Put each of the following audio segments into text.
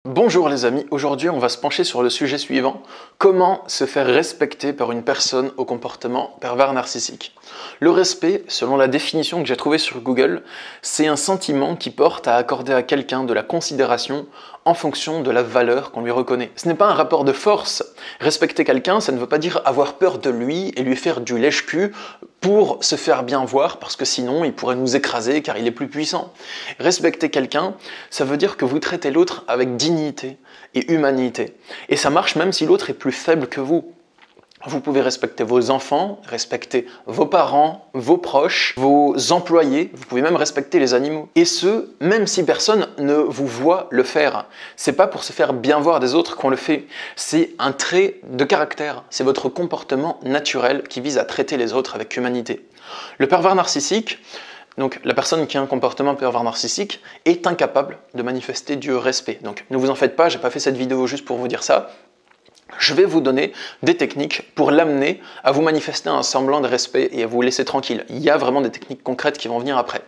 Bonjour les amis, aujourd'hui on va se pencher sur le sujet suivant, comment se faire respecter par une personne au comportement pervers narcissique. Le respect, selon la définition que j'ai trouvée sur Google, c'est un sentiment qui porte à accorder à quelqu'un de la considération en fonction de la valeur qu'on lui reconnaît. Ce n'est pas un rapport de force. Respecter quelqu'un, ça ne veut pas dire avoir peur de lui et lui faire du lèche-cul pour se faire bien voir, parce que sinon il pourrait nous écraser car il est plus puissant. Respecter quelqu'un, ça veut dire que vous traitez l'autre avec dignité et humanité. Et ça marche même si l'autre est plus faible que vous. Vous pouvez respecter vos enfants, respecter vos parents, vos proches, vos employés, vous pouvez même respecter les animaux. Et ce, même si personne ne vous voit le faire. C'est pas pour se faire bien voir des autres qu'on le fait. C'est un trait de caractère. C'est votre comportement naturel qui vise à traiter les autres avec humanité. Le pervers narcissique, donc la personne qui a un comportement pervers narcissique, est incapable de manifester du respect. Donc ne vous en faites pas, j'ai pas fait cette vidéo juste pour vous dire ça. Je vais vous donner des techniques pour l'amener à vous manifester un semblant de respect et à vous laisser tranquille. Il y a vraiment des techniques concrètes qui vont venir après.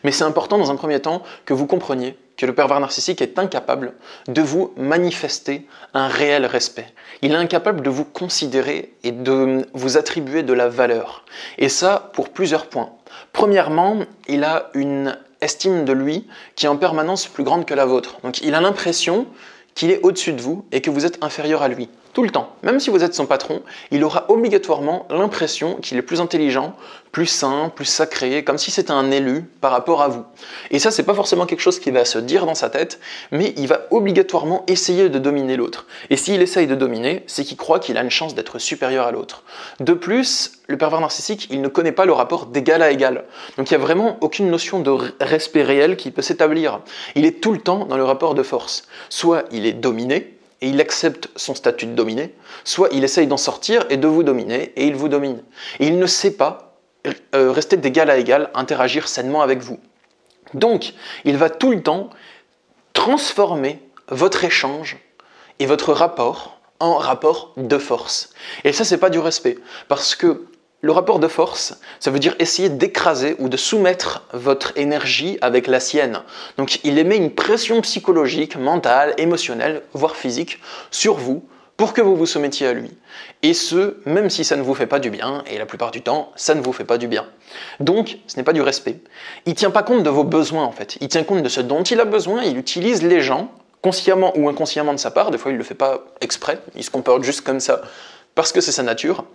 Mais c'est important dans un premier temps que vous compreniez que le pervers narcissique est incapable de vous manifester un réel respect. Il est incapable de vous considérer et de vous attribuer de la valeur. Et ça pour plusieurs points. Premièrement, il a une estime de lui qui est en permanence plus grande que la vôtre. Donc il a l'impression qu'il est au-dessus de vous et que vous êtes inférieur à lui. Tout le temps. Même si vous êtes son patron, il aura obligatoirement l'impression qu'il est plus intelligent, plus sain, plus sacré, comme si c'était un élu par rapport à vous. Et ça, c'est pas forcément quelque chose qui va se dire dans sa tête, mais il va obligatoirement essayer de dominer l'autre. Et s'il essaye de dominer, c'est qu'il croit qu'il a une chance d'être supérieur à l'autre. De plus, le pervers narcissique, il ne connaît pas le rapport d'égal à égal. Donc il n'y a vraiment aucune notion de respect réel qui peut s'établir. Il est tout le temps dans le rapport de force. Soit il est dominé, et il accepte son statut de dominé, soit il essaye d'en sortir et de vous dominer, et il vous domine. Et il ne sait pas rester d'égal à égal, interagir sainement avec vous. Donc, il va tout le temps transformer votre échange et votre rapport en rapport de force. Et ça, c'est pas du respect, parce que le rapport de force, ça veut dire essayer d'écraser ou de soumettre votre énergie avec la sienne. Donc il émet une pression psychologique, mentale, émotionnelle, voire physique, sur vous pour que vous vous soumettiez à lui. Et ce, même si ça ne vous fait pas du bien, et la plupart du temps, ça ne vous fait pas du bien. Donc, ce n'est pas du respect. Il ne tient pas compte de vos besoins en fait. Il tient compte de ce dont il a besoin, il utilise les gens, consciemment ou inconsciemment de sa part, des fois il ne le fait pas exprès, il se comporte juste comme ça parce que c'est sa nature.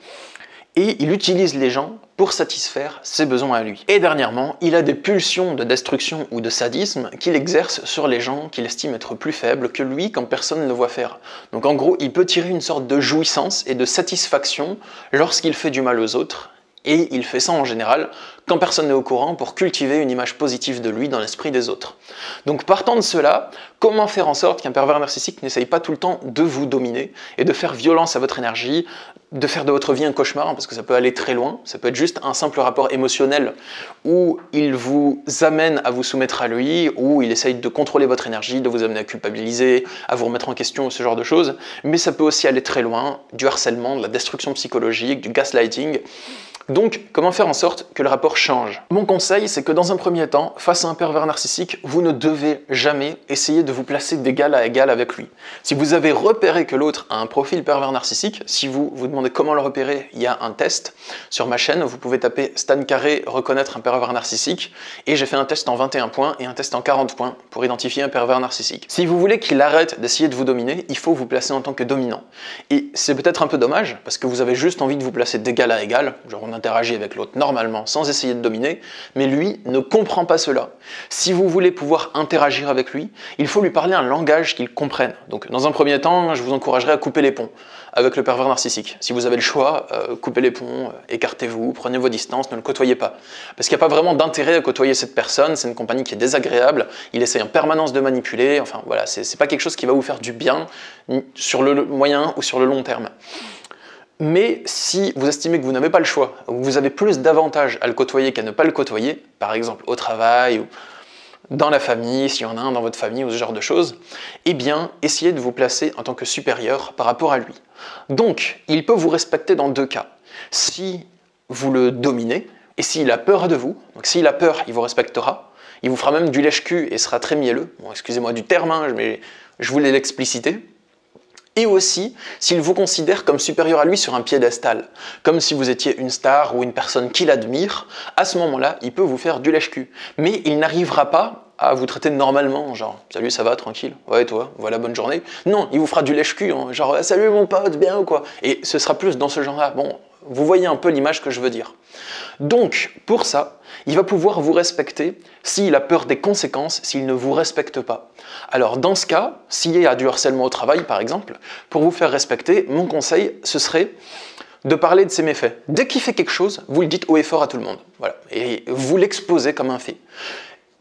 Et il utilise les gens pour satisfaire ses besoins à lui. Et dernièrement, il a des pulsions de destruction ou de sadisme qu'il exerce sur les gens qu'il estime être plus faibles que lui quand personne ne le voit faire. Donc en gros, il peut tirer une sorte de jouissance et de satisfaction lorsqu'il fait du mal aux autres, et il fait ça en général quand personne n'est au courant pour cultiver une image positive de lui dans l'esprit des autres. Donc partant de cela, comment faire en sorte qu'un pervers narcissique n'essaye pas tout le temps de vous dominer et de faire violence à votre énergie, de faire de votre vie un cauchemar, parce que ça peut aller très loin, ça peut être juste un simple rapport émotionnel où il vous amène à vous soumettre à lui, où il essaye de contrôler votre énergie, de vous amener à culpabiliser, à vous remettre en question, ce genre de choses, mais ça peut aussi aller très loin, du harcèlement, de la destruction psychologique, du gaslighting. Donc, comment faire en sorte que le rapport change? Mon conseil, c'est que dans un premier temps, face à un pervers narcissique, vous ne devez jamais essayer de vous placer d'égal à égal avec lui. Si vous avez repéré que l'autre a un profil pervers narcissique, si vous vous demandez comment le repérer, il y a un test sur ma chaîne, vous pouvez taper Stan Carré, reconnaître un pervers narcissique, et j'ai fait un test en 21 points et un test en 40 points pour identifier un pervers narcissique. Si vous voulez qu'il arrête d'essayer de vous dominer, il faut vous placer en tant que dominant. Et c'est peut-être un peu dommage, parce que vous avez juste envie de vous placer d'égal à égal, genre on interagit avec l'autre normalement sans essayer de dominer, mais lui ne comprend pas cela. Si vous voulez pouvoir interagir avec lui, il faut lui parler un langage qu'il comprenne. Donc dans un premier temps, je vous encouragerai à couper les ponts avec le pervers narcissique. Si vous avez le choix, coupez les ponts, écartez-vous, prenez vos distances, ne le côtoyez pas. Parce qu'il n'y a pas vraiment d'intérêt à côtoyer cette personne, c'est une compagnie qui est désagréable, il essaie en permanence de manipuler, enfin voilà, c'est pas quelque chose qui va vous faire du bien sur le moyen ou sur le long terme. Mais si vous estimez que vous n'avez pas le choix, ou que vous avez plus d'avantages à le côtoyer qu'à ne pas le côtoyer, par exemple au travail ou dans la famille, s'il y en a un dans votre famille ou ce genre de choses, eh bien, essayez de vous placer en tant que supérieur par rapport à lui. Donc, il peut vous respecter dans deux cas. Si vous le dominez, et s'il a peur de vous, donc s'il a peur, il vous respectera, Il vous fera même du lèche-cul et sera très mielleux. Bon, excusez-moi du terme, hein, mais je voulais l'expliciter. Et aussi, s'il vous considère comme supérieur à lui sur un piédestal, comme si vous étiez une star ou une personne qu'il admire, à ce moment-là, il peut vous faire du lèche-cul. Mais il n'arrivera pas à vous traiter normalement, genre « Salut, ça va, tranquille? Ouais, et toi? Voilà, bonne journée. » Non, il vous fera du lèche-cul, hein, genre « Salut mon pote, bien ou quoi ?» Et ce sera plus dans ce genre-là. Bon, vous voyez un peu l'image que je veux dire. Donc, pour ça, il va pouvoir vous respecter s'il a peur des conséquences, s'il ne vous respecte pas. Alors, dans ce cas, s'il y a du harcèlement au travail, par exemple, pour vous faire respecter, mon conseil, ce serait de parler de ses méfaits. Dès qu'il fait quelque chose, vous le dites haut et fort à tout le monde. Voilà. Et vous l'exposez comme un fait.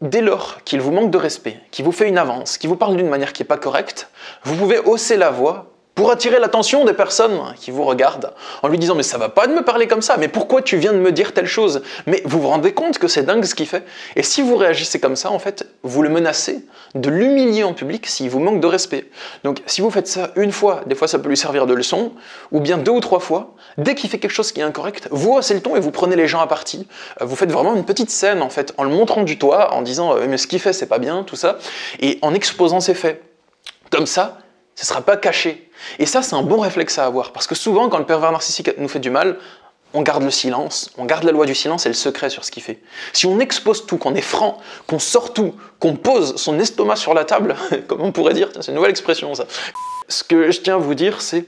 Dès lors qu'il vous manque de respect, qu'il vous fait une avance, qu'il vous parle d'une manière qui n'est pas correcte, vous pouvez hausser la voix pour attirer l'attention des personnes qui vous regardent, en lui disant « mais ça va pas de me parler comme ça, mais pourquoi tu viens de me dire telle chose ?» Mais vous vous rendez compte que c'est dingue ce qu'il fait. Et si vous réagissez comme ça, en fait, vous le menacez de l'humilier en public s'il vous manque de respect. Donc si vous faites ça une fois, des fois ça peut lui servir de leçon, ou bien 2 ou 3 fois, dès qu'il fait quelque chose qui est incorrect, vous haussez le ton et vous prenez les gens à partie. Vous faites vraiment une petite scène, en fait, en le montrant du doigt, en disant « mais ce qu'il fait c'est pas bien », tout ça, et en exposant ses faits. Comme ça, ce ne sera pas caché. Et ça, c'est un bon réflexe à avoir, parce que souvent, quand le pervers narcissique nous fait du mal, on garde le silence, on garde la loi du silence et le secret sur ce qu'il fait. Si on expose tout, qu'on est franc, qu'on sort tout, qu'on pose son estomac sur la table, comme on pourrait dire, c'est une nouvelle expression ça. Ce que je tiens à vous dire, c'est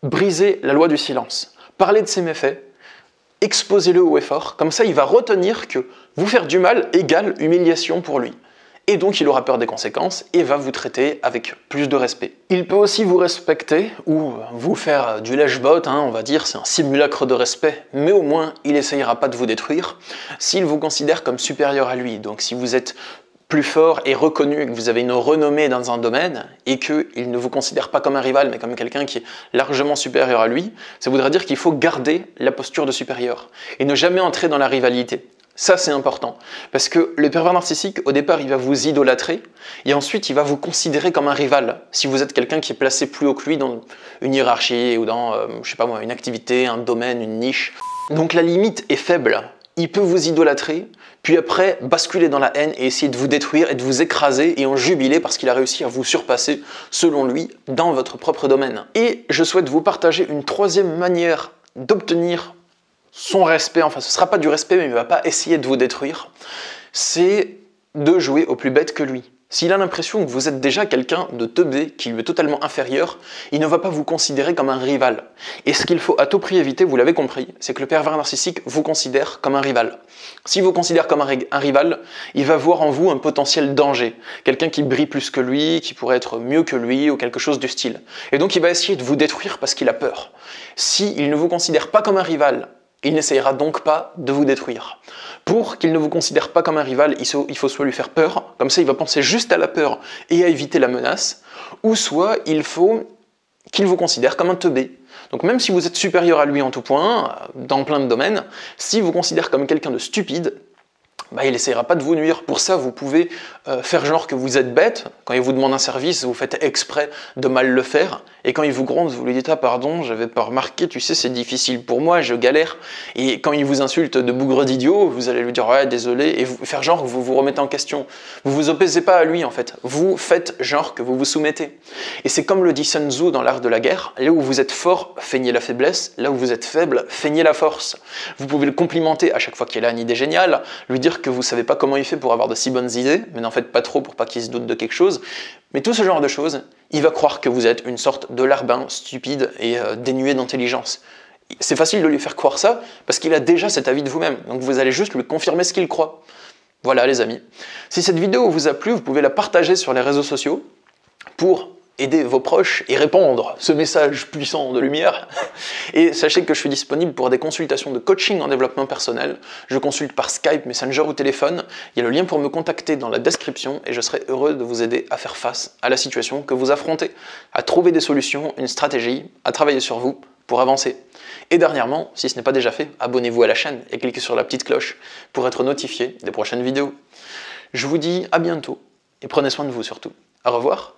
briser la loi du silence. Parlez de ses méfaits, exposez-le haut et fort, comme ça il va retenir que vous faire du mal égale humiliation pour lui. Et donc il aura peur des conséquences et va vous traiter avec plus de respect. Il peut aussi vous respecter ou vous faire du lèche-botte, hein, on va dire, c'est un simulacre de respect, mais au moins il essayera pas de vous détruire s'il vous considère comme supérieur à lui. Donc si vous êtes plus fort et reconnu, que vous avez une renommée dans un domaine et qu'il ne vous considère pas comme un rival mais comme quelqu'un qui est largement supérieur à lui, ça voudrait dire qu'il faut garder la posture de supérieur et ne jamais entrer dans la rivalité. Ça, c'est important, parce que le pervers narcissique, au départ, il va vous idolâtrer, et ensuite, il va vous considérer comme un rival, si vous êtes quelqu'un qui est placé plus haut que lui dans une hiérarchie, ou dans, je sais pas moi, une activité, un domaine, une niche. Donc la limite est faible. Il peut vous idolâtrer, puis après basculer dans la haine et essayer de vous détruire et de vous écraser et en jubiler parce qu'il a réussi à vous surpasser, selon lui, dans votre propre domaine. Et je souhaite vous partager une troisième manière d'obtenir son respect, enfin ce ne sera pas du respect mais il ne va pas essayer de vous détruire, c'est de jouer au plus bête que lui. S'il a l'impression que vous êtes déjà quelqu'un de teubé, qui lui est totalement inférieur, il ne va pas vous considérer comme un rival. Et ce qu'il faut à tout prix éviter, vous l'avez compris, c'est que le pervers narcissique vous considère comme un rival. S'il vous considère comme un rival, il va voir en vous un potentiel danger. Quelqu'un qui brille plus que lui, qui pourrait être mieux que lui, ou quelque chose du style. Et donc il va essayer de vous détruire parce qu'il a peur. S'il ne vous considère pas comme un rival, il n'essayera donc pas de vous détruire. Pour qu'il ne vous considère pas comme un rival, il faut soit lui faire peur, comme ça il va penser juste à la peur et à éviter la menace, ou soit il faut qu'il vous considère comme un teubé. Donc même si vous êtes supérieur à lui en tout point, dans plein de domaines, s'il vous considère comme quelqu'un de stupide, il n'essayera pas de vous nuire. Pour ça, vous pouvez faire genre que vous êtes bête. Quand il vous demande un service, vous faites exprès de mal le faire. Et quand il vous gronde, vous lui dites « Ah pardon, j'avais pas remarqué, tu sais, c'est difficile pour moi, je galère. » Et quand il vous insulte de bougre d'idiot, vous allez lui dire « Ouais, désolé. » Et faire genre que vous vous remettez en question. Vous vous opposez pas à lui, en fait. Vous faites genre que vous vous soumettez. Et c'est comme le dit Sun Tzu dans l'art de la guerre. Là où vous êtes fort, feignez la faiblesse. Là où vous êtes faible, feignez la force. Vous pouvez le complimenter à chaque fois qu'il a une idée géniale, lui dire que vous savez pas comment il fait pour avoir de si bonnes idées, mais n'en faites pas trop pour pas qu'il se doute de quelque chose. Mais tout ce genre de choses, il va croire que vous êtes une sorte de larbin stupide et dénué d'intelligence. C'est facile de lui faire croire ça, parce qu'il a déjà cet avis de vous-même, donc vous allez juste lui confirmer ce qu'il croit. Voilà les amis. Si cette vidéo vous a plu, vous pouvez la partager sur les réseaux sociaux pour aider vos proches et répandre ce message puissant de lumière. Et sachez que je suis disponible pour des consultations de coaching en développement personnel. Je consulte par Skype, Messenger ou téléphone. Il y a le lien pour me contacter dans la description et je serai heureux de vous aider à faire face à la situation que vous affrontez, à trouver des solutions, une stratégie, à travailler sur vous pour avancer. Et dernièrement, si ce n'est pas déjà fait, abonnez-vous à la chaîne et cliquez sur la petite cloche pour être notifié des prochaines vidéos. Je vous dis à bientôt et prenez soin de vous surtout. Au revoir.